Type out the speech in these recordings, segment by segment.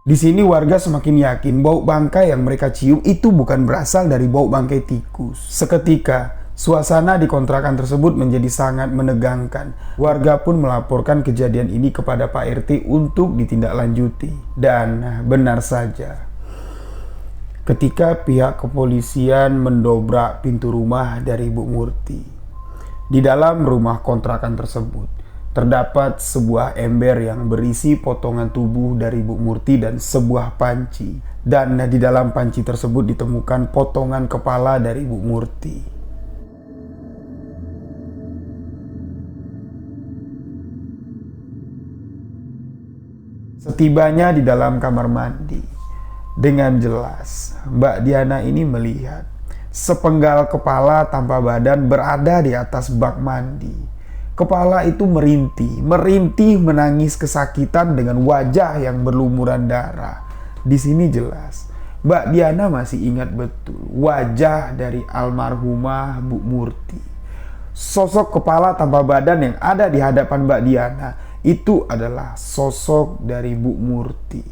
Di sini warga semakin yakin bau bangkai yang mereka cium itu bukan berasal dari bau bangkai tikus. Seketika, suasana di kontrakan tersebut menjadi sangat menegangkan. Warga pun melaporkan kejadian ini kepada Pak RT untuk ditindaklanjuti. Dan benar saja, ketika pihak kepolisian mendobrak pintu rumah dari Bu Murti, di dalam rumah kontrakan tersebut terdapat sebuah ember yang berisi potongan tubuh dari Bu Murti dan sebuah panci. Dan di dalam panci tersebut ditemukan potongan kepala dari Bu Murti. Setibanya di dalam kamar mandi, dengan jelas Mbak Diana ini melihat sepenggal kepala tanpa badan berada di atas bak mandi. Kepala itu merintih menangis kesakitan dengan wajah yang berlumuran darah. Di sini jelas Mbak Diana masih ingat betul wajah dari almarhumah Bu Murti. Sosok kepala tanpa badan yang ada di hadapan Mbak Diana itu adalah sosok dari Bu Murti.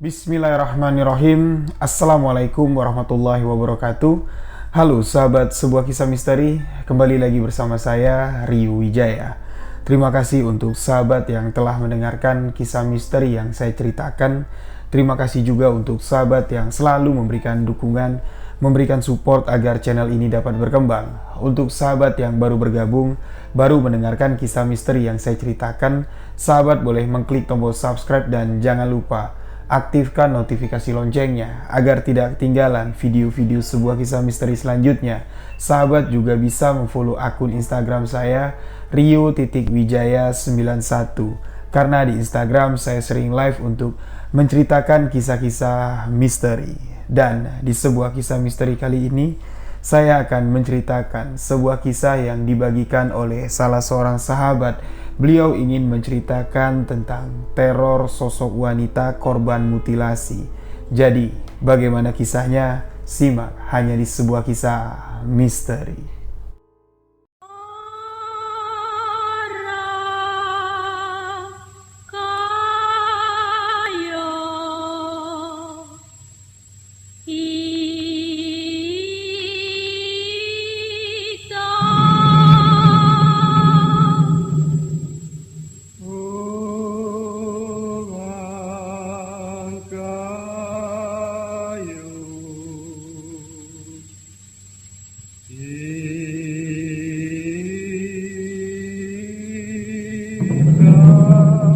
Bismillahirrahmanirrahim. Assalamualaikum warahmatullahi wabarakatuh. Halo sahabat sebuah kisah misteri, kembali lagi bersama saya Rio Wijaya. Terima kasih untuk sahabat yang telah mendengarkan kisah misteri yang saya ceritakan. Terima kasih juga untuk sahabat yang selalu memberikan dukungan, memberikan support agar channel ini dapat berkembang. Untuk sahabat yang baru bergabung, baru mendengarkan kisah misteri yang saya ceritakan, sahabat boleh mengklik tombol subscribe dan jangan lupa aktifkan notifikasi loncengnya agar tidak ketinggalan video-video sebuah kisah misteri selanjutnya. Sahabat juga bisa memfollow akun Instagram saya rio.wijaya91, karena di Instagram saya sering live untuk menceritakan kisah-kisah misteri. Dan di sebuah kisah misteri kali ini saya akan menceritakan sebuah kisah yang dibagikan oleh salah seorang sahabat. Beliau ingin menceritakan tentang teror sosok wanita korban mutilasi. Jadi, bagaimana kisahnya? Simak hanya di sebuah kisah misteri.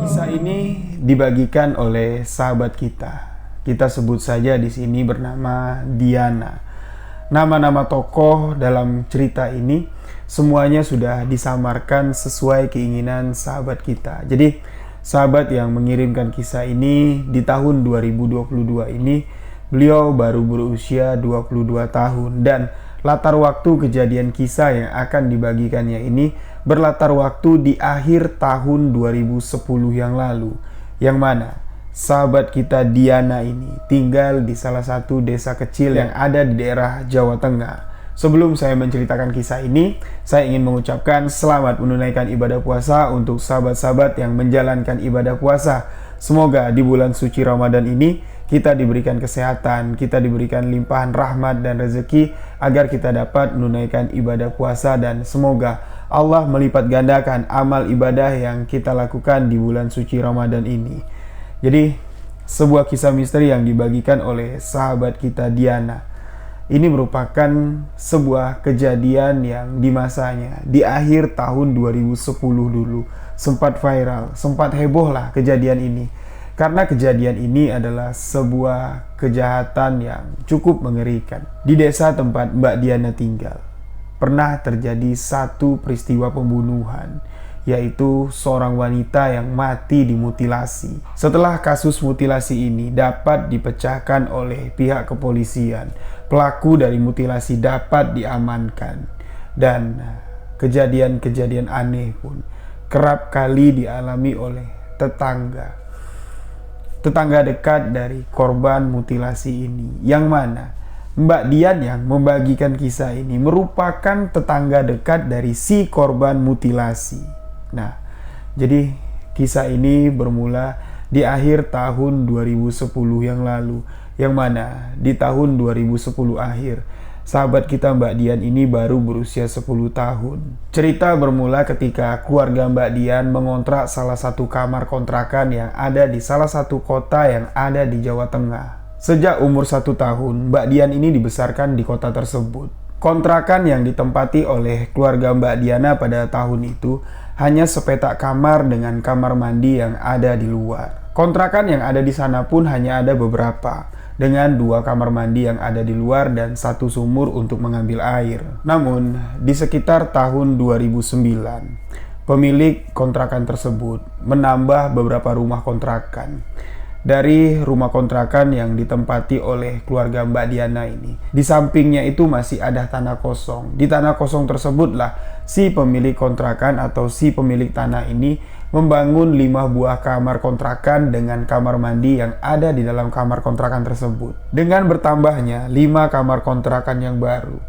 Kisah ini dibagikan oleh sahabat kita. Kita sebut saja di sini bernama Diana. Nama-nama tokoh dalam cerita ini semuanya sudah disamarkan sesuai keinginan sahabat kita. Jadi, sahabat yang mengirimkan kisah ini di tahun 2022 ini, beliau baru berusia 22 tahun dan latar waktu kejadian kisah yang akan dibagikannya ini berlatar waktu di akhir tahun 2010 yang lalu, yang mana sahabat kita Diana ini tinggal di salah satu desa kecil yang ada di daerah Jawa Tengah. Sebelum saya menceritakan kisah ini, saya ingin mengucapkan selamat menunaikan ibadah puasa untuk sahabat-sahabat yang menjalankan ibadah puasa. Semoga di bulan suci Ramadan ini kita diberikan kesehatan, kita diberikan limpahan rahmat dan rezeki agar kita dapat menunaikan ibadah puasa, dan semoga Allah melipat gandakan amal ibadah yang kita lakukan di bulan suci Ramadan ini. Jadi, sebuah kisah misteri yang dibagikan oleh sahabat kita Diana. Ini merupakan sebuah kejadian yang di masanya, di akhir tahun 2010 dulu, sempat viral, sempat heboh lah kejadian ini. Karena kejadian ini adalah sebuah kejahatan yang cukup mengerikan. Di desa tempat Mbak Diana tinggal, pernah terjadi satu peristiwa pembunuhan, yaitu seorang wanita yang mati dimutilasi. Setelah kasus mutilasi ini dapat dipecahkan oleh pihak kepolisian, pelaku dari mutilasi dapat diamankan. Dan kejadian-kejadian aneh pun kerap kali dialami oleh tetangga dekat dari korban mutilasi ini, yang mana Mbak Dian yang membagikan kisah ini merupakan tetangga dekat dari si korban mutilasi. Nah, jadi Kisah ini bermula di akhir tahun 2010 yang lalu, yang mana di tahun 2010 akhir, sahabat kita Mbak Dian ini baru berusia 10 tahun. Cerita bermula ketika keluarga Mbak Dian mengontrak salah satu kamar kontrakan yang ada di salah satu kota yang ada di Jawa Tengah. Sejak umur 1 tahun, Mbak Dian ini dibesarkan di kota tersebut. Kontrakan yang ditempati oleh keluarga Mbak Diana pada tahun itu hanya sepetak kamar dengan kamar mandi yang ada di luar. Kontrakan yang ada di sana pun hanya ada beberapa, dengan 2 kamar mandi yang ada di luar dan 1 sumur untuk mengambil air. Namun, di sekitar tahun 2009, pemilik kontrakan tersebut menambah beberapa rumah kontrakan. Dari rumah kontrakan yang ditempati oleh keluarga Mbak Diana ini, di sampingnya itu masih ada tanah kosong. Di tanah kosong tersebutlah si pemilik kontrakan atau si pemilik tanah ini membangun 5 buah kamar kontrakan dengan kamar mandi yang ada di dalam kamar kontrakan tersebut. Dengan bertambahnya 5 kamar kontrakan yang baru,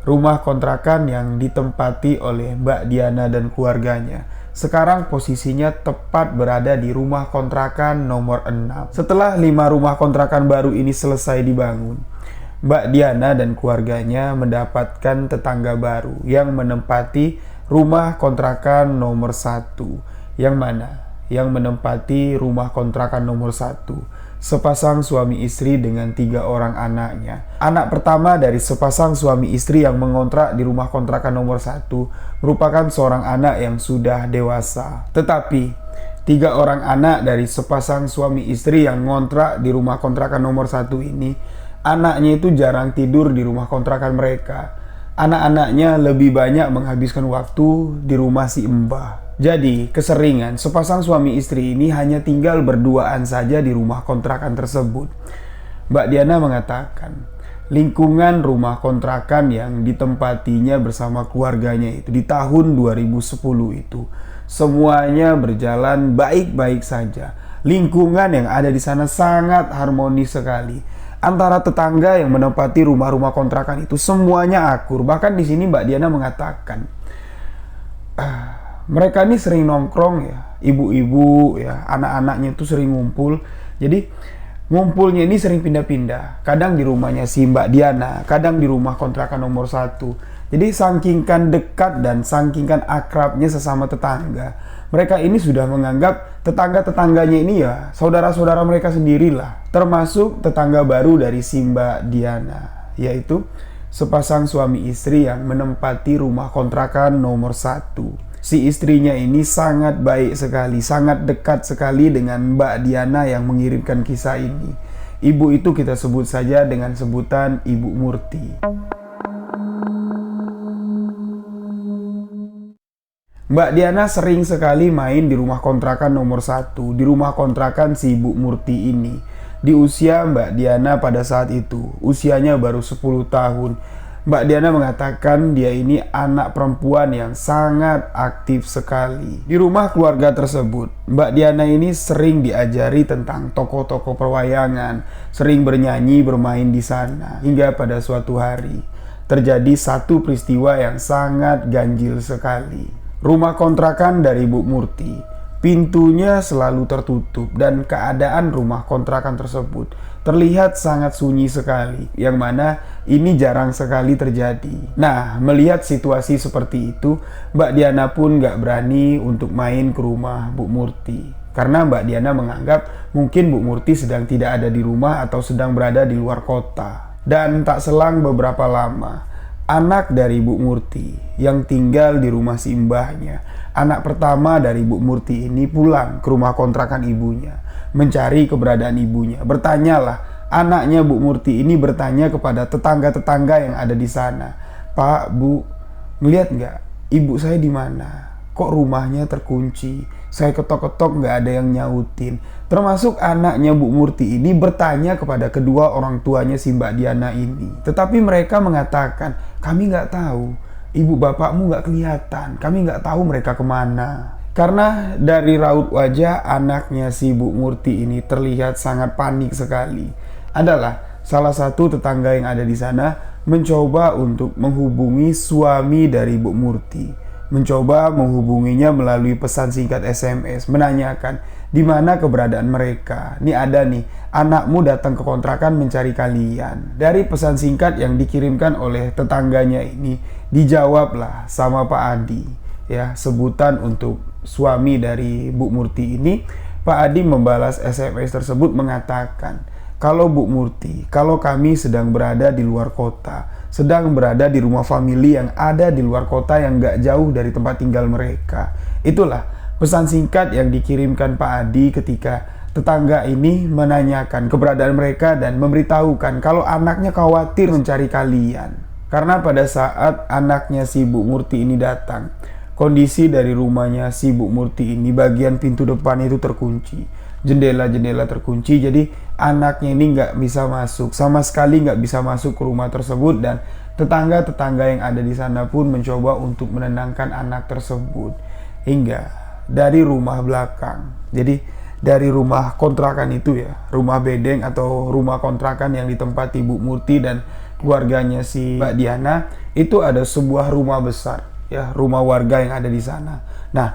rumah kontrakan yang ditempati oleh Mbak Diana dan keluarganya sekarang posisinya tepat berada di rumah kontrakan nomor 6. Setelah 5 rumah kontrakan baru ini selesai dibangun, Mbak Diana dan keluarganya mendapatkan tetangga baru yang menempati rumah kontrakan nomor 1. Yang mana? Yang menempati rumah kontrakan nomor 1 sepasang suami istri dengan 3 orang anaknya. Anak pertama dari sepasang suami istri yang mengontrak di rumah kontrakan nomor 1 merupakan seorang anak yang sudah dewasa. Tetapi 3 orang anak dari sepasang suami istri yang ngontrak di rumah kontrakan nomor 1 ini, anaknya itu jarang tidur di rumah kontrakan mereka. Anak-anaknya lebih banyak menghabiskan waktu di rumah si Mbah. Jadi, keseringan sepasang suami istri ini hanya tinggal berduaan saja di rumah kontrakan tersebut. Mbak Diana mengatakan, lingkungan rumah kontrakan yang ditempatinya bersama keluarganya itu di tahun 2010 itu semuanya berjalan baik-baik saja. Lingkungan yang ada di sana sangat harmonis sekali. Antara tetangga yang menempati rumah-rumah kontrakan itu semuanya akur. Bahkan di sini Mbak Diana mengatakan, mereka ini sering nongkrong ya, ibu-ibu ya, anak-anaknya itu sering ngumpul. Jadi ngumpulnya ini sering pindah-pindah. Kadang di rumahnya si Mbak Diana, kadang di rumah kontrakan nomor 1. Jadi sangkingkan dekat dan sangkingkan akrabnya sesama tetangga, mereka ini sudah menganggap tetangga-tetangganya ini ya saudara-saudara mereka sendirilah. Termasuk tetangga baru dari si Mbak Diana, yaitu sepasang suami istri yang menempati rumah kontrakan nomor 1. Si istrinya ini sangat baik sekali, sangat dekat sekali dengan Mbak Diana yang mengirimkan kisah ini. Ibu itu kita sebut saja dengan sebutan Ibu Murti. Mbak Diana sering sekali main di rumah kontrakan nomor 1, di rumah kontrakan si Ibu Murti ini. Di usia Mbak Diana pada saat itu, usianya baru 10 tahun. Mbak Diana mengatakan dia ini anak perempuan yang sangat aktif sekali. Di rumah keluarga tersebut, Mbak Diana ini sering diajari tentang tokoh-tokoh perwayangan, sering bernyanyi, bermain di sana. Hingga pada suatu hari, terjadi satu peristiwa yang sangat ganjil sekali. Rumah kontrakan dari Bu Murti, pintunya selalu tertutup dan keadaan rumah kontrakan tersebut terlihat sangat sunyi sekali, yang mana ini jarang sekali terjadi. Nah, melihat situasi seperti itu, Mbak Diana pun gak berani untuk main ke rumah Bu Murti. Karena Mbak Diana menganggap mungkin Bu Murti sedang tidak ada di rumah atau sedang berada di luar kota. Dan tak selang beberapa lama, anak dari Bu Murti yang tinggal di rumah si mbahnya, anak pertama dari Bu Murti ini pulang ke rumah kontrakan ibunya, mencari keberadaan ibunya. Bertanyalah, anaknya Bu Murti ini bertanya kepada tetangga-tetangga yang ada di sana, "Pak, Bu, melihat nggak ibu saya di mana? Kok rumahnya terkunci? Saya ketok-ketok nggak ada yang nyautin." Termasuk anaknya Bu Murti ini bertanya kepada kedua orang tuanya si Mbak Diana ini. Tetapi mereka mengatakan, "Kami nggak tahu. Ibu bapakmu nggak kelihatan. Kami nggak tahu mereka kemana." Karena dari raut wajah anaknya si Bu Murti ini terlihat sangat panik sekali, adalah salah satu tetangga yang ada di sana mencoba untuk menghubungi suami dari Bu Murti. mencoba menghubunginya melalui pesan singkat SMS, menanyakan di mana keberadaan mereka. Nih ada nih, anakmu datang ke kontrakan mencari kalian. Dari pesan singkat yang dikirimkan oleh tetangganya ini, dijawablah sama Pak Adi. Ya, sebutan untuk suami dari Bu Murti ini. Pak Adi membalas SMS tersebut mengatakan, kalau Bu Murti, kalau kami sedang berada di luar kota, sedang berada di rumah famili yang ada di luar kota yang gak jauh dari tempat tinggal mereka. Itulah pesan singkat yang dikirimkan Pak Adi ketika tetangga ini menanyakan keberadaan mereka dan memberitahukan kalau anaknya khawatir mencari kalian. Karena pada saat anaknya si Bu Murti ini datang, kondisi dari rumahnya si Bu Murti ini bagian pintu depan itu terkunci, jendela-jendela terkunci, jadi anaknya ini nggak bisa masuk, sama sekali nggak bisa masuk ke rumah tersebut. Dan tetangga-tetangga yang ada di sana pun mencoba untuk menenangkan anak tersebut. Hingga dari rumah belakang, jadi dari rumah kontrakan itu ya, rumah bedeng atau rumah kontrakan yang ditempati Bu Murti dan keluarganya si Mbak Diana, itu ada sebuah rumah besar ya, rumah warga yang ada di sana. Nah,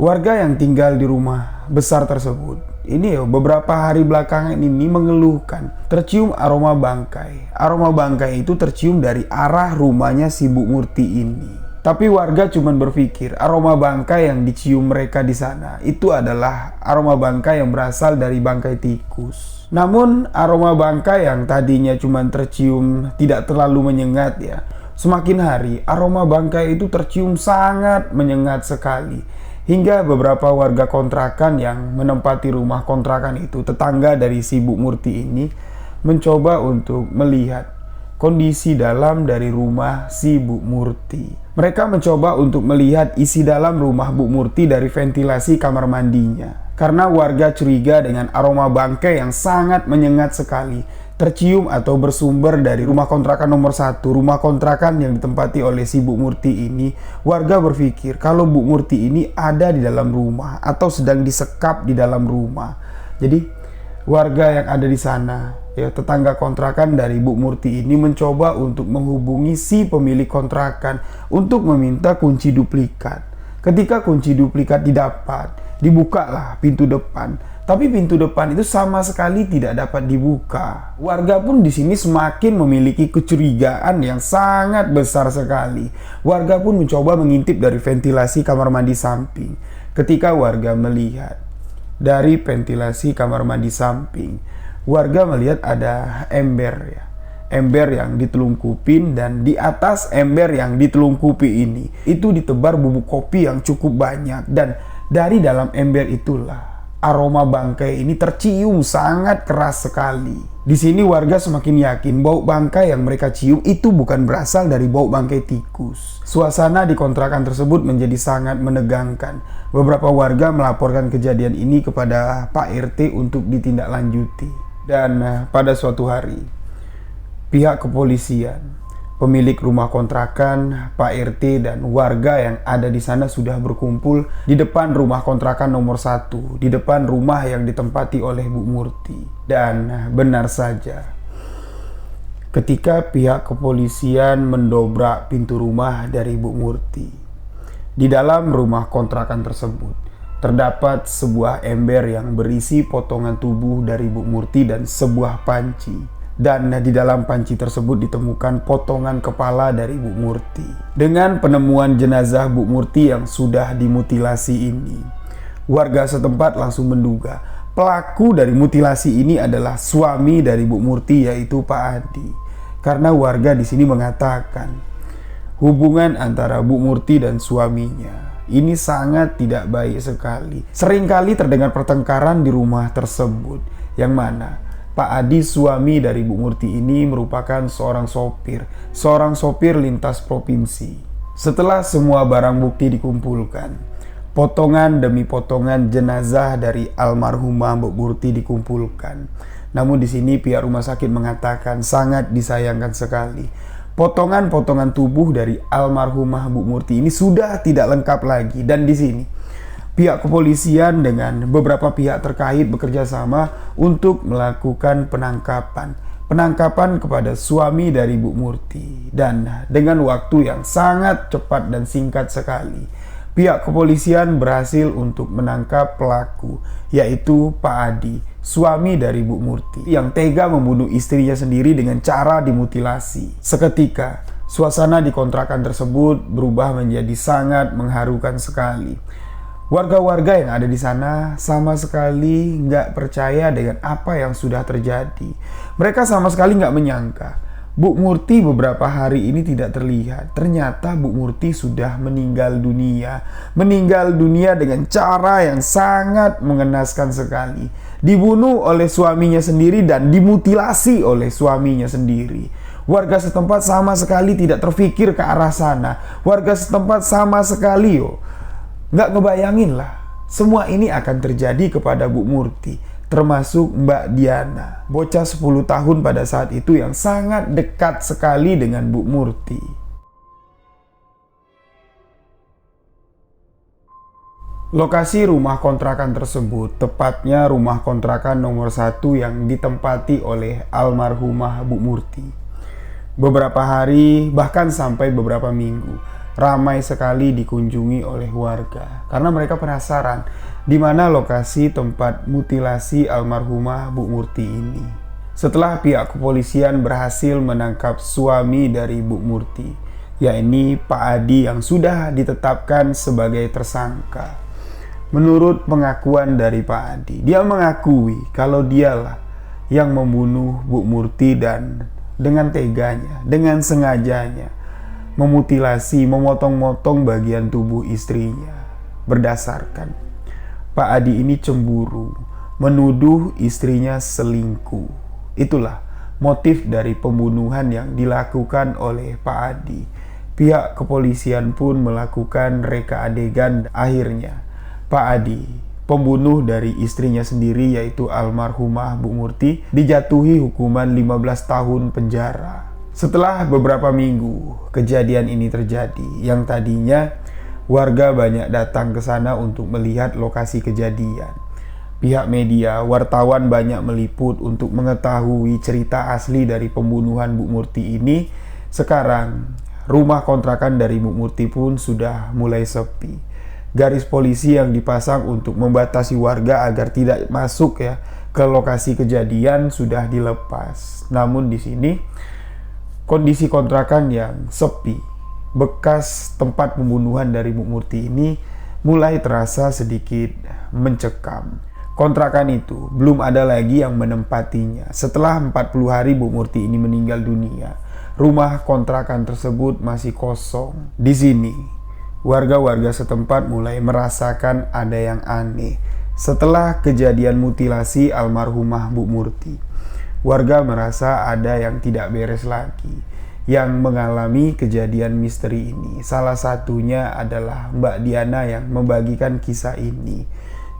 warga yang tinggal di rumah besar tersebut ini ya, beberapa hari belakangan ini mengeluhkan tercium aroma bangkai. Aroma bangkai itu tercium dari arah rumahnya si Bu Murti ini. Tapi warga cuman berpikir aroma bangkai yang dicium mereka di sana itu adalah aroma bangkai yang berasal dari bangkai tikus. Namun aroma bangkai yang tadinya cuman tercium tidak terlalu menyengat ya, semakin hari aroma bangkai itu tercium sangat menyengat sekali. Hingga beberapa warga kontrakan yang menempati rumah kontrakan itu, tetangga dari si Bu Murti ini, mencoba untuk melihat kondisi dalam dari rumah si Bu Murti. Mereka mencoba untuk melihat isi dalam rumah Bu Murti dari ventilasi kamar mandinya. Karena warga curiga dengan aroma bangkai yang sangat menyengat sekali tercium atau bersumber dari rumah kontrakan nomor 1, rumah kontrakan yang ditempati oleh si Bu Murti ini. Warga berpikir kalau Bu Murti ini ada di dalam rumah atau sedang disekap di dalam rumah. Jadi warga yang ada di sana ya, tetangga kontrakan dari Bu Murti ini mencoba untuk menghubungi si pemilik kontrakan untuk meminta kunci duplikat. Ketika kunci duplikat didapat, dibukalah pintu depan. Tapi pintu depan itu sama sekali tidak dapat dibuka. Warga pun di sini semakin memiliki kecurigaan yang sangat besar sekali. Warga pun mencoba mengintip dari ventilasi kamar mandi samping. Ketika warga melihat dari ventilasi kamar mandi samping, warga melihat ada ember ya. Ember yang ditelungkupin, dan di atas ember yang ditelungkupi ini itu ditebar bubuk kopi yang cukup banyak. Dan dari dalam ember itulah aroma bangkai ini tercium sangat keras sekali. Di sini warga semakin yakin bau bangkai yang mereka cium itu bukan berasal dari bau bangkai tikus. Suasana di kontrakan tersebut menjadi sangat menegangkan. Beberapa warga melaporkan kejadian ini kepada Pak RT untuk ditindaklanjuti. Dan pada suatu hari, pihak kepolisian, pemilik rumah kontrakan, Pak RT, dan warga yang ada di sana sudah berkumpul di depan rumah kontrakan nomor 1, di depan rumah yang ditempati oleh Bu Murti. Dan benar saja, ketika pihak kepolisian mendobrak pintu rumah dari Bu Murti, di dalam rumah kontrakan tersebut terdapat sebuah ember yang berisi potongan tubuh dari Bu Murti dan sebuah panci. Dan di dalam panci tersebut ditemukan potongan kepala dari Bu Murti. Dengan penemuan jenazah Bu Murti yang sudah dimutilasi ini, warga setempat langsung menduga pelaku dari mutilasi ini adalah suami dari Bu Murti, yaitu Pak Adi. Karena warga di sini mengatakan hubungan antara Bu Murti dan suaminya ini sangat tidak baik sekali. Seringkali terdengar pertengkaran di rumah tersebut, yang mana Pak Adi, suami dari Bu Murti ini, merupakan seorang sopir lintas provinsi. Setelah semua barang bukti dikumpulkan, potongan demi potongan jenazah dari almarhumah Bu Murti dikumpulkan. Namun di sini pihak rumah sakit mengatakan sangat disayangkan sekali, potongan-potongan tubuh dari almarhumah Bu Murti ini sudah tidak lengkap lagi. Dan di sini pihak kepolisian dengan beberapa pihak terkait bekerja sama untuk melakukan penangkapan penangkapan kepada suami dari Bu Murti. Dan dengan waktu yang sangat cepat dan singkat sekali, pihak kepolisian berhasil untuk menangkap pelaku, yaitu Pak Adi, suami dari Bu Murti, yang tega membunuh istrinya sendiri dengan cara dimutilasi. Seketika, suasana di kontrakan tersebut berubah menjadi sangat mengharukan sekali. Warga-warga yang ada di sana sama sekali nggak percaya dengan apa yang sudah terjadi. Mereka sama sekali nggak menyangka Bu Murti beberapa hari ini tidak terlihat. Ternyata Bu Murti sudah meninggal dunia. Meninggal dunia dengan cara yang sangat mengenaskan sekali. Dibunuh oleh suaminya sendiri dan dimutilasi oleh suaminya sendiri. Warga setempat sama sekali tidak terfikir ke arah sana. Warga setempat sama sekali nggak ngebayangin lah semua ini akan terjadi kepada Bu Murti, termasuk Mbak Diana, bocah 10 tahun pada saat itu yang sangat dekat sekali dengan Bu Murti. Lokasi rumah kontrakan tersebut tepatnya rumah kontrakan nomor 1 yang ditempati oleh almarhumah Bu Murti. Beberapa hari, bahkan sampai beberapa minggu, ramai sekali dikunjungi oleh warga karena mereka penasaran di mana lokasi tempat mutilasi almarhumah Bu Murti ini. Setelah pihak kepolisian berhasil menangkap suami dari Bu Murti, yakni Pak Adi yang sudah ditetapkan sebagai tersangka. Menurut pengakuan dari Pak Adi, dia mengakui kalau dialah yang membunuh Bu Murti dan dengan teganya, dengan sengajanya memutilasi, memotong-motong bagian tubuh istrinya. Berdasarkan Pak Adi ini cemburu, menuduh istrinya selingkuh. Itulah motif dari pembunuhan yang dilakukan oleh Pak Adi. Pihak kepolisian pun melakukan reka adegan. Akhirnya Pak Adi, pembunuh dari istrinya sendiri yaitu almarhumah Bu Murti, dijatuhi hukuman 15 tahun penjara. Setelah beberapa minggu kejadian ini terjadi, yang tadinya warga banyak datang ke sana untuk melihat lokasi kejadian. Pihak media, wartawan banyak meliput untuk mengetahui cerita asli dari pembunuhan Bu Murti ini. Sekarang, rumah kontrakan dari Bu Murti pun sudah mulai sepi. Garis polisi yang dipasang untuk membatasi warga agar tidak masuk ke lokasi kejadian sudah dilepas. Namun di sini kondisi kontrakan yang sepi, bekas tempat pembunuhan dari Bu Murti ini mulai terasa sedikit mencekam. Kontrakan itu belum ada lagi yang menempatinya. Setelah 40 hari Bu Murti ini meninggal dunia, rumah kontrakan tersebut masih kosong. Di sini, warga-warga setempat mulai merasakan ada yang aneh. Setelah kejadian mutilasi almarhumah Bu Murti, warga merasa ada yang tidak beres lagi yang mengalami kejadian misteri ini. Salah satunya adalah Mbak Diana yang membagikan kisah ini.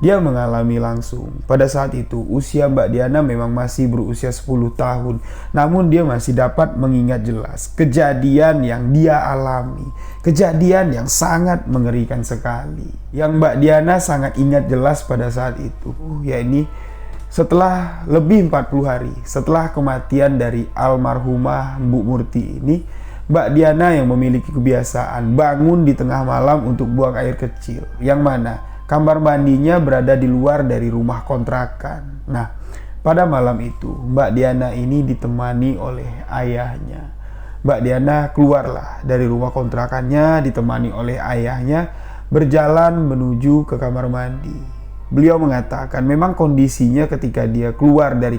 Dia mengalami langsung. Pada saat itu, usia Mbak Diana memang masih berusia 10 tahun. Namun dia masih dapat mengingat jelas kejadian yang dia alami. Kejadian yang sangat mengerikan sekali. Yang Mbak Diana sangat ingat jelas pada saat itu, yakni setelah lebih 40 hari setelah kematian dari almarhumah Bu Murti ini, Mbak Diana yang memiliki kebiasaan bangun di tengah malam untuk buang air kecil, yang mana kamar mandinya berada di luar dari rumah kontrakan. Nah, pada malam itu Mbak Diana ini ditemani oleh ayahnya. Mbak Diana keluarlah dari rumah kontrakannya ditemani oleh ayahnya, berjalan menuju ke kamar mandi. Beliau mengatakan memang kondisinya ketika dia keluar dari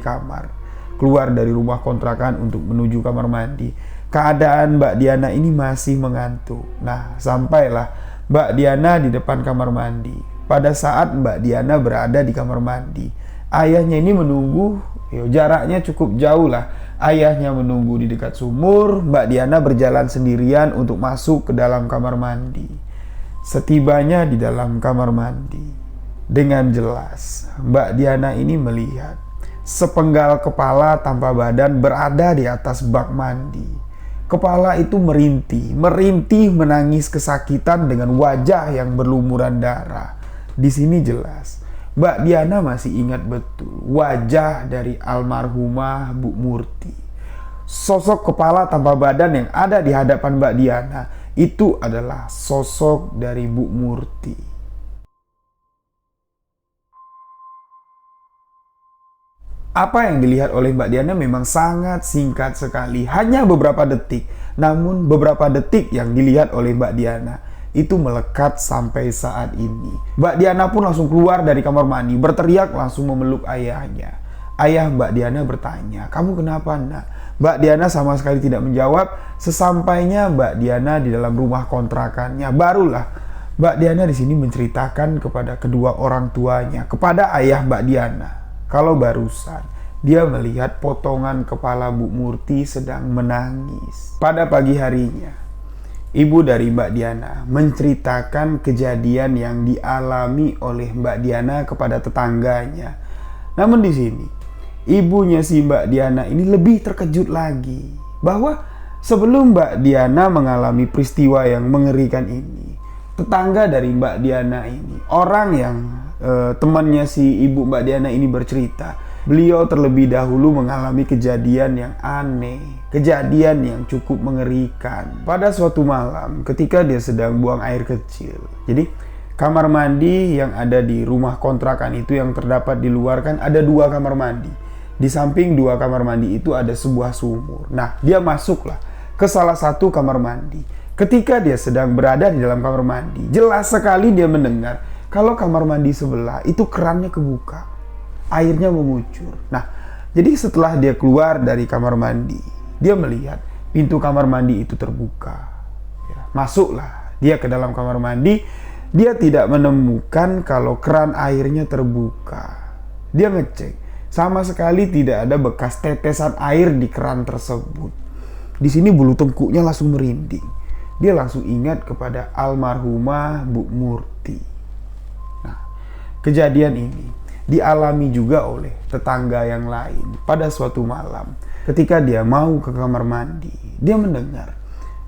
rumah kontrakan untuk menuju kamar mandi, keadaan Mbak Diana ini masih mengantuk. Nah, sampailah Mbak Diana di depan kamar mandi. Pada saat Mbak Diana berada di kamar mandi, ayahnya ini menunggu, jaraknya cukup jauh lah. Ayahnya menunggu di dekat sumur, Mbak Diana berjalan sendirian untuk masuk ke dalam kamar mandi. Setibanya di dalam kamar mandi, dengan jelas Mbak Diana ini melihat sepenggal kepala tanpa badan berada di atas bak mandi. Kepala itu merintih menangis kesakitan dengan wajah yang berlumuran darah. Di sini jelas Mbak Diana masih ingat betul wajah dari almarhumah Bu Murti. Sosok kepala tanpa badan yang ada di hadapan Mbak Diana itu adalah sosok dari Bu Murti. Apa yang dilihat oleh Mbak Diana memang sangat singkat sekali, hanya beberapa detik. Namun beberapa detik yang dilihat oleh Mbak Diana itu melekat sampai saat ini. Mbak Diana pun langsung keluar dari kamar mandi, berteriak langsung memeluk ayahnya. Ayah Mbak Diana bertanya, "Kamu kenapa, Nak?" Mbak Diana sama sekali tidak menjawab. Sesampainya Mbak Diana di dalam rumah kontrakannya, barulah Mbak Diana di sini menceritakan kepada kedua orang tuanya, kepada ayah Mbak Diana, kalau barusan dia melihat potongan kepala Bu Murti sedang menangis. Pada pagi harinya, ibu dari Mbak Diana menceritakan kejadian yang dialami oleh Mbak Diana kepada tetangganya. Namun di sini, ibunya si Mbak Diana ini lebih terkejut lagi bahwa sebelum Mbak Diana mengalami peristiwa yang mengerikan ini, tetangga dari Mbak Diana ini, orang yang temannya si ibu Mbak Diana ini bercerita, beliau terlebih dahulu mengalami kejadian yang aneh, kejadian yang cukup mengerikan. Pada suatu malam ketika dia sedang buang air kecil, jadi kamar mandi yang ada di rumah kontrakan itu yang terdapat di luar kan ada 2 kamar mandi. Di samping 2 kamar mandi itu ada sebuah sumur. Nah, dia masuklah ke salah satu kamar mandi. Ketika dia sedang berada di dalam kamar mandi, jelas sekali dia mendengar kalau kamar mandi sebelah itu kerannya kebuka, airnya mengucur. Nah, jadi setelah dia keluar dari kamar mandi, dia melihat pintu kamar mandi itu terbuka. Ya, masuklah dia ke dalam kamar mandi. Dia tidak menemukan kalau keran airnya terbuka. Dia ngecek, sama sekali tidak ada bekas tetesan air di keran tersebut. Di sini bulu tengkuknya langsung merinding. Dia langsung ingat kepada almarhumah Bu Murti. Kejadian ini dialami juga oleh tetangga yang lain pada suatu malam. Ketika dia mau ke kamar mandi, dia mendengar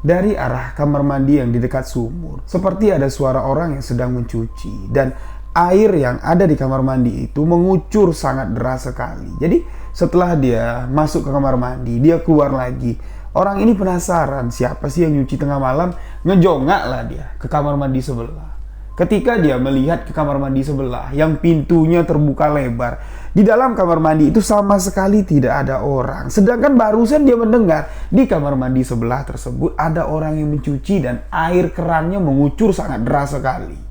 dari arah kamar mandi yang di dekat sumur seperti ada suara orang yang sedang mencuci, dan air yang ada di kamar mandi itu mengucur sangat deras sekali. Jadi setelah dia masuk ke kamar mandi, dia keluar lagi. Orang ini penasaran siapa sih yang nyuci tengah malam, ngejongaklah dia ke kamar mandi sebelah. Ketika dia melihat ke kamar mandi sebelah yang pintunya terbuka lebar, di dalam kamar mandi itu sama sekali tidak ada orang. Sedangkan barusan dia mendengar di kamar mandi sebelah tersebut ada orang yang mencuci dan air kerannya mengucur sangat deras sekali.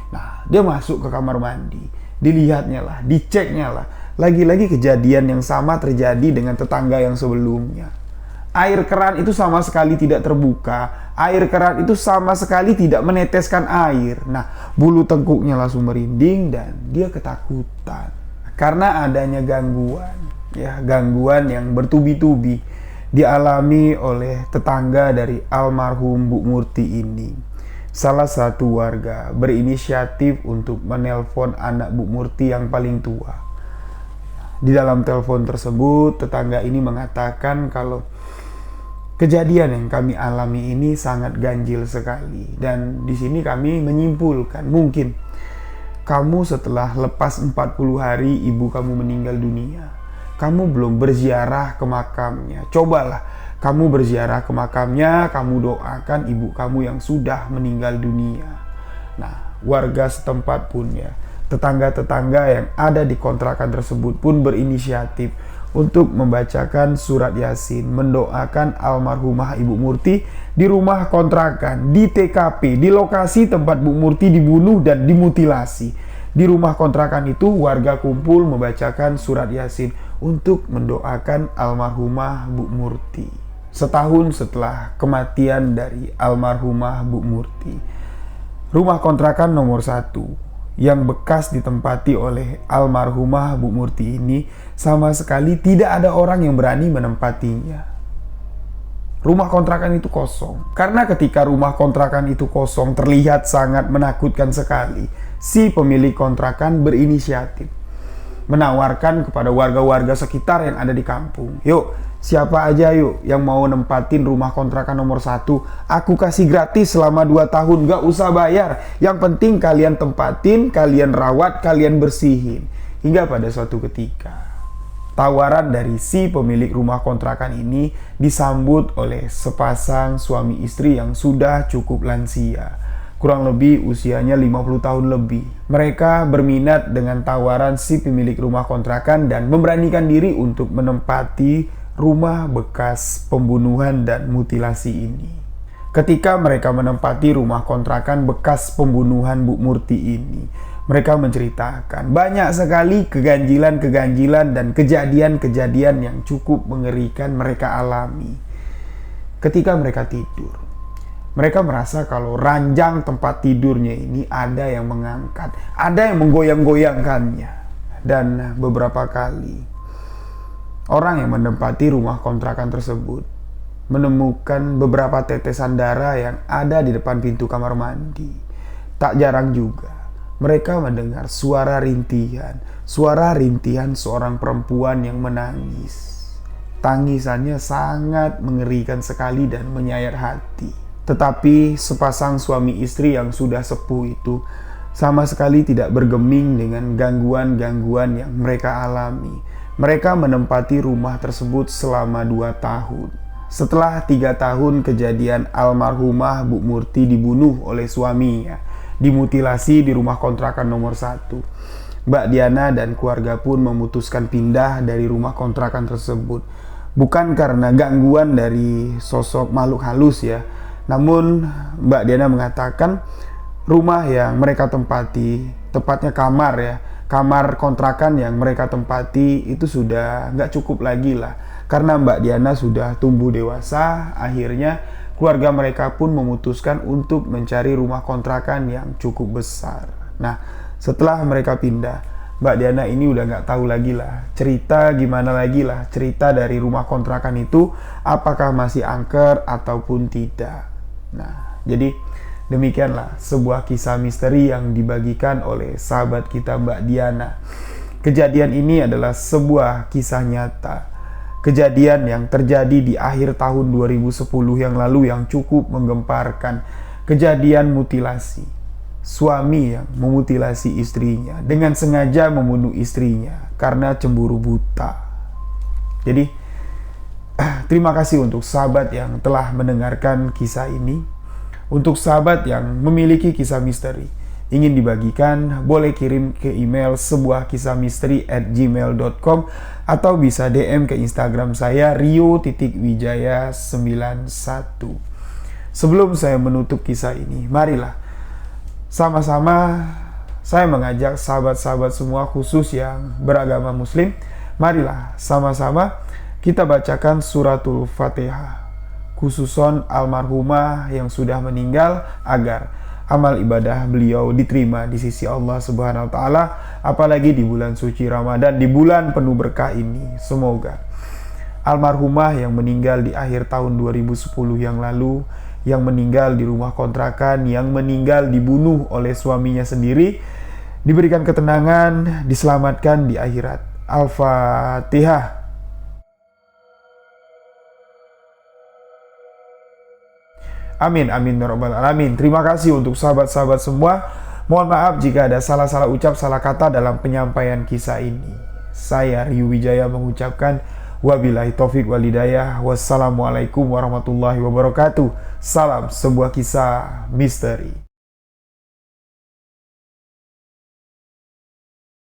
Nah, dia masuk ke kamar mandi, dilihatnya lah, diceknya lah. Lagi-lagi kejadian yang sama terjadi dengan tetangga yang sebelumnya. Air keran itu sama sekali tidak terbuka. Air keran itu sama sekali tidak meneteskan air. Nah, bulu tengkuknya langsung merinding dan dia ketakutan karena adanya gangguan, ya, gangguan yang bertubi-tubi dialami oleh tetangga dari almarhum Bu Murti ini. Salah satu warga berinisiatif untuk menelpon anak Bu Murti yang paling tua. Di dalam telepon tersebut, tetangga ini mengatakan kalau kejadian yang kami alami ini sangat ganjil sekali, dan di sini kami menyimpulkan mungkin kamu setelah lepas 40 hari ibu kamu meninggal dunia, kamu belum berziarah ke makamnya. Cobalah kamu berziarah ke makamnya, kamu doakan ibu kamu yang sudah meninggal dunia. Nah, warga setempat pun, ya, tetangga-tetangga yang ada di kontrakan tersebut pun berinisiatif untuk membacakan surat Yasin, mendoakan almarhumah Ibu Murti di rumah kontrakan, di TKP, di lokasi tempat Bu Murti dibunuh dan dimutilasi. Di rumah kontrakan itu warga kumpul membacakan surat Yasin untuk mendoakan almarhumah Bu Murti. Setahun setelah kematian dari almarhumah Bu Murti, rumah kontrakan nomor 1 yang bekas ditempati oleh almarhumah Bu Murti ini sama sekali tidak ada orang yang berani menempatinya. Rumah kontrakan itu kosong. Karena ketika rumah kontrakan itu kosong terlihat sangat menakutkan sekali, si pemilik kontrakan berinisiatif menawarkan kepada warga-warga sekitar yang ada di kampung, "Yuk, Siapa aja yuk yang mau nempatin rumah kontrakan nomor 1, aku kasih gratis selama 2 tahun, gak usah bayar. Yang penting kalian tempatin, kalian rawat, kalian bersihin. Hingga pada suatu ketika, tawaran dari si pemilik rumah kontrakan ini disambut oleh sepasang suami istri yang sudah cukup lansia. Kurang lebih usianya 50 tahun lebih. Mereka berminat dengan tawaran si pemilik rumah kontrakan dan memberanikan diri untuk menempati rumah bekas pembunuhan dan mutilasi ini. Ketika mereka menempati rumah kontrakan bekas pembunuhan Bu Murti ini, mereka menceritakan banyak sekali keganjilan-keganjilan dan kejadian-kejadian yang cukup mengerikan mereka alami. Ketika mereka tidur, mereka merasa kalau ranjang tempat tidurnya ini ada yang mengangkat, ada yang menggoyang-goyangkannya. Dan beberapa kali, orang yang menempati rumah kontrakan tersebut menemukan beberapa tetesan darah yang ada di depan pintu kamar mandi. Tak jarang juga mereka mendengar suara rintihan seorang perempuan yang menangis. Tangisannya sangat mengerikan sekali dan menyayat hati. Tetapi sepasang suami istri yang sudah sepuh itu sama sekali tidak bergeming dengan gangguan-gangguan yang mereka alami. Mereka menempati rumah tersebut selama 2 tahun. Setelah 3 tahun kejadian almarhumah Bu Murti dibunuh oleh suaminya, dimutilasi di rumah kontrakan nomor 1, Mbak Diana dan keluarga pun memutuskan pindah dari rumah kontrakan tersebut. Bukan karena gangguan dari sosok makhluk halus ya, namun Mbak Diana mengatakan rumah yang mereka tempati, tepatnya kamar kontrakan yang mereka tempati itu sudah nggak cukup lagi lah. Karena Mbak Diana sudah tumbuh dewasa, akhirnya keluarga mereka pun memutuskan untuk mencari rumah kontrakan yang cukup besar. Nah, setelah mereka pindah, Mbak Diana ini udah nggak tahu lagi lah cerita dari rumah kontrakan itu, apakah masih angker ataupun tidak. Nah, jadi demikianlah sebuah kisah misteri yang dibagikan oleh sahabat kita Mbak Diana. Kejadian ini adalah sebuah kisah nyata. Kejadian yang terjadi di akhir tahun 2010 yang lalu yang cukup menggemparkan. Kejadian mutilasi. Suami yang memutilasi istrinya dengan sengaja membunuh istrinya karena cemburu buta. Jadi terima kasih untuk sahabat yang telah mendengarkan kisah ini. Untuk sahabat yang memiliki kisah misteri ingin dibagikan, boleh kirim ke email sebuahkisahmisteri@gmail.com atau bisa DM ke Instagram saya rio.wijaya91. Sebelum saya menutup kisah ini, marilah sama-sama saya mengajak sahabat-sahabat semua khusus yang beragama muslim, marilah sama-sama kita bacakan suratul Fatihah, khususon almarhumah yang sudah meninggal, agar amal ibadah beliau diterima di sisi Allah Subhanahu wa Ta'ala, apalagi di bulan suci Ramadan, di bulan penuh berkah ini. Semoga almarhumah yang meninggal di akhir tahun 2010 yang lalu, yang meninggal di rumah kontrakan, yang meninggal dibunuh oleh suaminya sendiri, diberikan ketenangan, diselamatkan di akhirat. Al-Fatihah. Amin, amin, ya rabbal alamin. Terima kasih untuk sahabat-sahabat semua. Mohon maaf jika ada salah-salah ucap, salah kata dalam penyampaian kisah ini. Saya Rio Wijaya mengucapkan wabillahi taufik wal hidayah. Wassalamualaikum warahmatullahi wabarakatuh. Salam sebuah kisah misteri.